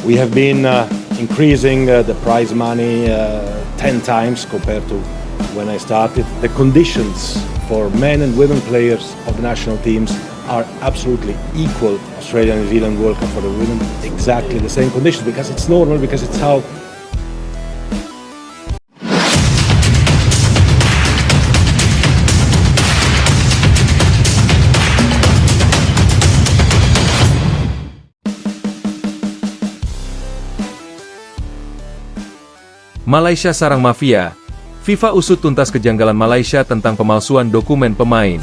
We have been increasing the prize money 10 times compared to when I started. The conditions for men and women players of the national teams are absolutely equal. Australia and New Zealand World Cup for the women, exactly the same conditions, because it's normal, because it's how. Malaysia sarang mafia. FIFA usut tuntas kejanggalan Malaysia tentang pemalsuan dokumen pemain.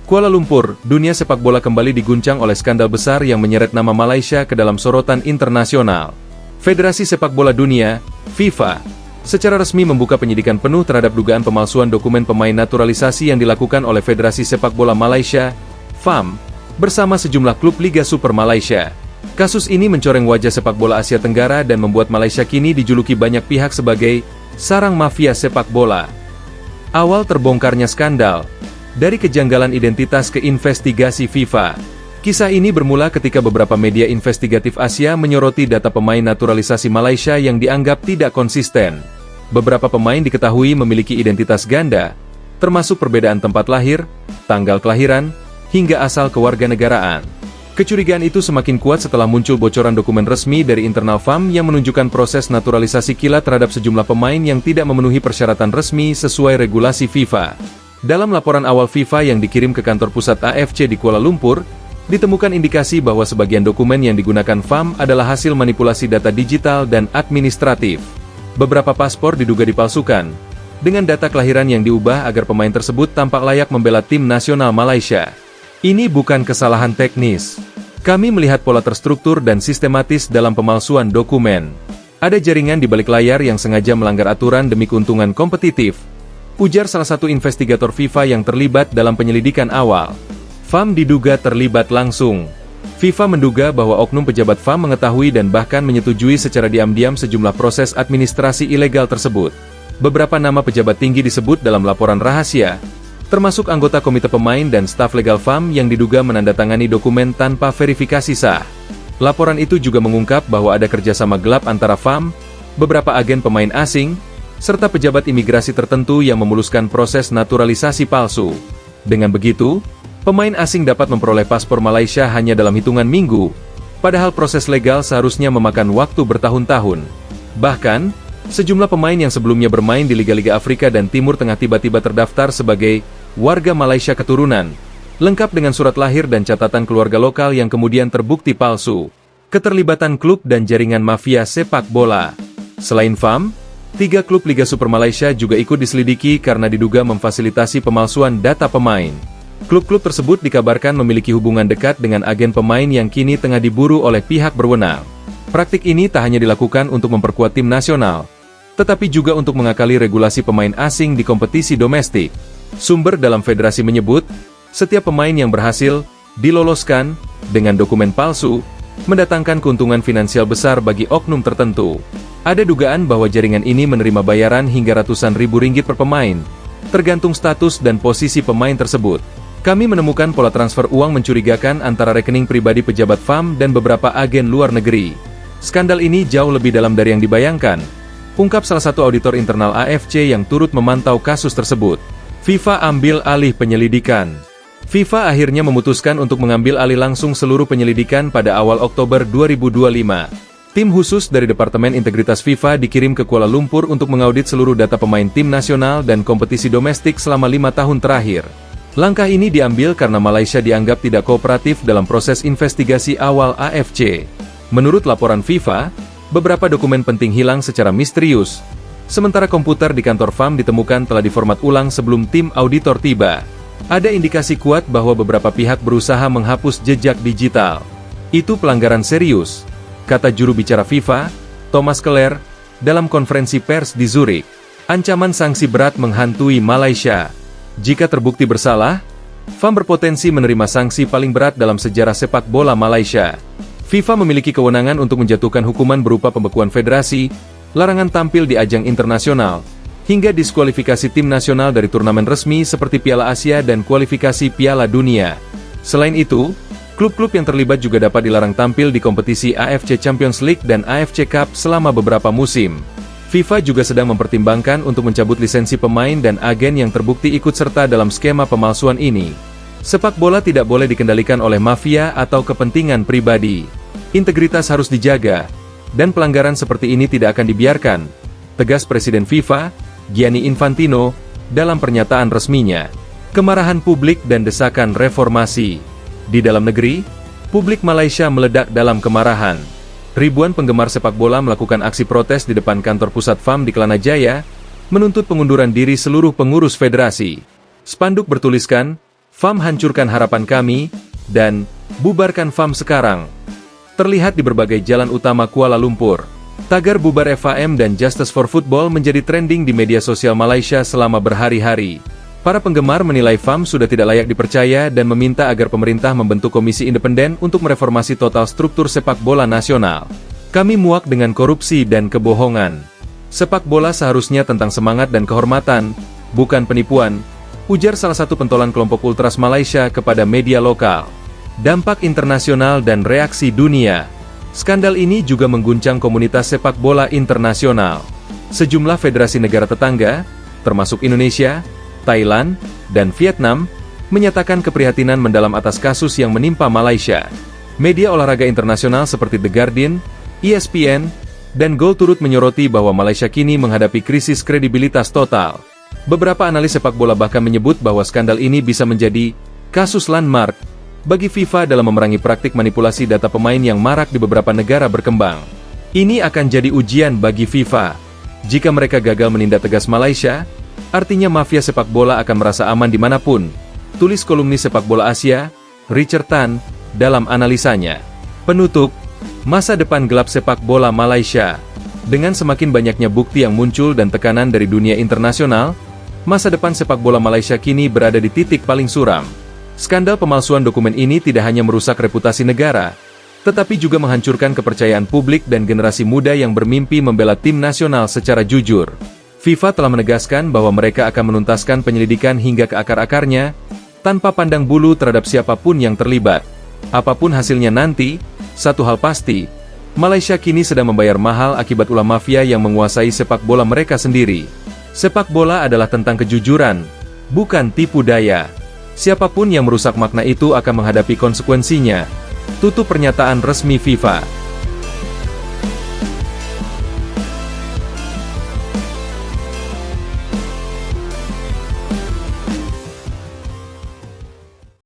Kuala Lumpur, dunia sepak bola kembali diguncang oleh skandal besar yang menyeret nama Malaysia ke dalam sorotan internasional. Federasi Sepak Bola Dunia, FIFA, secara resmi membuka penyidikan penuh terhadap dugaan pemalsuan dokumen pemain naturalisasi yang dilakukan oleh Federasi Sepak Bola Malaysia, FAM, bersama sejumlah klub Liga Super Malaysia. Kasus ini mencoreng wajah sepak bola Asia Tenggara dan membuat Malaysia kini dijuluki banyak pihak sebagai sarang mafia sepak bola. Awal terbongkarnya skandal, dari kejanggalan identitas ke investigasi FIFA. Kisah ini bermula ketika beberapa media investigatif Asia menyoroti data pemain naturalisasi Malaysia yang dianggap tidak konsisten. Beberapa pemain diketahui memiliki identitas ganda, termasuk perbedaan tempat lahir, tanggal kelahiran, hingga asal kewarganegaraan. Kecurigaan itu semakin kuat setelah muncul bocoran dokumen resmi dari internal FAM yang menunjukkan proses naturalisasi kilat terhadap sejumlah pemain yang tidak memenuhi persyaratan resmi sesuai regulasi FIFA. Dalam laporan awal FIFA yang dikirim ke kantor pusat AFC di Kuala Lumpur, ditemukan indikasi bahwa sebagian dokumen yang digunakan FAM adalah hasil manipulasi data digital dan administratif. Beberapa paspor diduga dipalsukan, dengan data kelahiran yang diubah agar pemain tersebut tampak layak membela tim nasional Malaysia. Ini bukan kesalahan teknis. Kami melihat pola terstruktur dan sistematis dalam pemalsuan dokumen. Ada jaringan di balik layar yang sengaja melanggar aturan demi keuntungan kompetitif, ujar salah satu investigator FIFA yang terlibat dalam penyelidikan awal. FAM diduga terlibat langsung. FIFA menduga bahwa oknum pejabat FAM mengetahui dan bahkan menyetujui secara diam-diam sejumlah proses administrasi ilegal tersebut. Beberapa nama pejabat tinggi disebut dalam laporan rahasia, termasuk anggota komite pemain dan staf legal FAM yang diduga menandatangani dokumen tanpa verifikasi sah. Laporan itu juga mengungkap bahwa ada kerjasama gelap antara FAM, beberapa agen pemain asing, serta pejabat imigrasi tertentu yang memuluskan proses naturalisasi palsu. Dengan begitu, pemain asing dapat memperoleh paspor Malaysia hanya dalam hitungan minggu, padahal proses legal seharusnya memakan waktu bertahun-tahun. Bahkan, sejumlah pemain yang sebelumnya bermain di Liga-Liga Afrika dan Timur Tengah tiba-tiba terdaftar sebagai warga Malaysia keturunan, lengkap dengan surat lahir dan catatan keluarga lokal yang kemudian terbukti palsu. Keterlibatan klub dan jaringan mafia sepak bola. Selain FAM, 3 klub Liga Super Malaysia juga ikut diselidiki karena diduga memfasilitasi pemalsuan data pemain. Klub-klub tersebut dikabarkan memiliki hubungan dekat dengan agen pemain yang kini tengah diburu oleh pihak berwenang. Praktik ini tak hanya dilakukan untuk memperkuat tim nasional, tetapi juga untuk mengakali regulasi pemain asing di kompetisi domestik. Sumber dalam federasi menyebut, setiap pemain yang berhasil diloloskan dengan dokumen palsu, mendatangkan keuntungan finansial besar bagi oknum tertentu. Ada dugaan bahwa jaringan ini menerima bayaran hingga ratusan ribu ringgit per pemain, tergantung status dan posisi pemain tersebut. Kami menemukan pola transfer uang mencurigakan antara rekening pribadi pejabat FAM dan beberapa agen luar negeri. Skandal ini jauh lebih dalam dari yang dibayangkan, ungkap salah satu auditor internal AFC yang turut memantau kasus tersebut. FIFA ambil alih penyelidikan. FIFA akhirnya memutuskan untuk mengambil alih langsung seluruh penyelidikan pada awal Oktober 2025. Tim khusus dari Departemen Integritas FIFA dikirim ke Kuala Lumpur untuk mengaudit seluruh data pemain tim nasional dan kompetisi domestik selama 5 tahun terakhir. Langkah ini diambil karena Malaysia dianggap tidak kooperatif dalam proses investigasi awal AFC. Menurut laporan FIFA, beberapa dokumen penting hilang secara misterius, sementara komputer di kantor FAM ditemukan telah diformat ulang sebelum tim auditor tiba. Ada indikasi kuat bahwa beberapa pihak berusaha menghapus jejak digital. Itu pelanggaran serius, kata juru bicara FIFA, Thomas Keller, dalam konferensi pers di Zurich. Ancaman sanksi berat menghantui Malaysia. Jika terbukti bersalah, FAM berpotensi menerima sanksi paling berat dalam sejarah sepak bola Malaysia. FIFA memiliki kewenangan untuk menjatuhkan hukuman berupa pembekuan federasi, larangan tampil di ajang internasional, hingga diskualifikasi tim nasional dari turnamen resmi seperti Piala Asia dan kualifikasi Piala Dunia. Selain itu, klub-klub yang terlibat juga dapat dilarang tampil di kompetisi AFC Champions League dan AFC Cup selama beberapa musim. FIFA juga sedang mempertimbangkan untuk mencabut lisensi pemain dan agen yang terbukti ikut serta dalam skema pemalsuan ini. Sepak bola tidak boleh dikendalikan oleh mafia atau kepentingan pribadi. Integritas harus dijaga, dan pelanggaran seperti ini tidak akan dibiarkan, tegas Presiden FIFA, Gianni Infantino, dalam pernyataan resminya. Kemarahan publik dan desakan reformasi. Di dalam negeri, publik Malaysia meledak dalam kemarahan. Ribuan penggemar sepak bola melakukan aksi protes di depan kantor pusat FAM di Kelana Jaya, menuntut pengunduran diri seluruh pengurus federasi. Spanduk bertuliskan, "FAM hancurkan harapan kami," dan "Bubarkan FAM sekarang." Terlihat di berbagai jalan utama Kuala Lumpur. Tagar bubar FAM dan Justice for Football menjadi trending di media sosial Malaysia selama berhari-hari. Para penggemar menilai FAM sudah tidak layak dipercaya dan meminta agar pemerintah membentuk komisi independen untuk mereformasi total struktur sepak bola nasional. "Kami muak dengan korupsi dan kebohongan. Sepak bola seharusnya tentang semangat dan kehormatan, bukan penipuan," ujar salah satu pentolan kelompok Ultras Malaysia kepada media lokal. Dampak internasional dan reaksi dunia. Skandal ini juga mengguncang komunitas sepak bola internasional. Sejumlah federasi negara tetangga, termasuk Indonesia, Thailand, dan Vietnam, menyatakan keprihatinan mendalam atas kasus yang menimpa Malaysia. Media olahraga internasional seperti The Guardian, ESPN, dan Goal turut menyoroti bahwa Malaysia kini menghadapi krisis kredibilitas total. Beberapa analis sepak bola bahkan menyebut bahwa skandal ini bisa menjadi kasus landmark bagi FIFA dalam memerangi praktik manipulasi data pemain yang marak di beberapa negara berkembang. Ini akan jadi ujian bagi FIFA. Jika mereka gagal menindak tegas Malaysia, artinya mafia sepak bola akan merasa aman dimanapun, tulis kolumnis sepak bola Asia, Richard Tan, dalam analisanya. Penutup, masa depan gelap sepak bola Malaysia. Dengan semakin banyaknya bukti yang muncul dan tekanan dari dunia internasional, masa depan sepak bola Malaysia kini berada di titik paling suram. Skandal pemalsuan dokumen ini tidak hanya merusak reputasi negara, tetapi juga menghancurkan kepercayaan publik dan generasi muda yang bermimpi membela tim nasional secara jujur. FIFA telah menegaskan bahwa mereka akan menuntaskan penyelidikan hingga ke akar-akarnya, tanpa pandang bulu terhadap siapapun yang terlibat. Apapun hasilnya nanti, satu hal pasti, Malaysia kini sedang membayar mahal akibat ulah mafia yang menguasai sepak bola mereka sendiri. Sepak bola adalah tentang kejujuran, bukan tipu daya. Siapapun yang merusak makna itu akan menghadapi konsekuensinya. Tutup pernyataan resmi FIFA.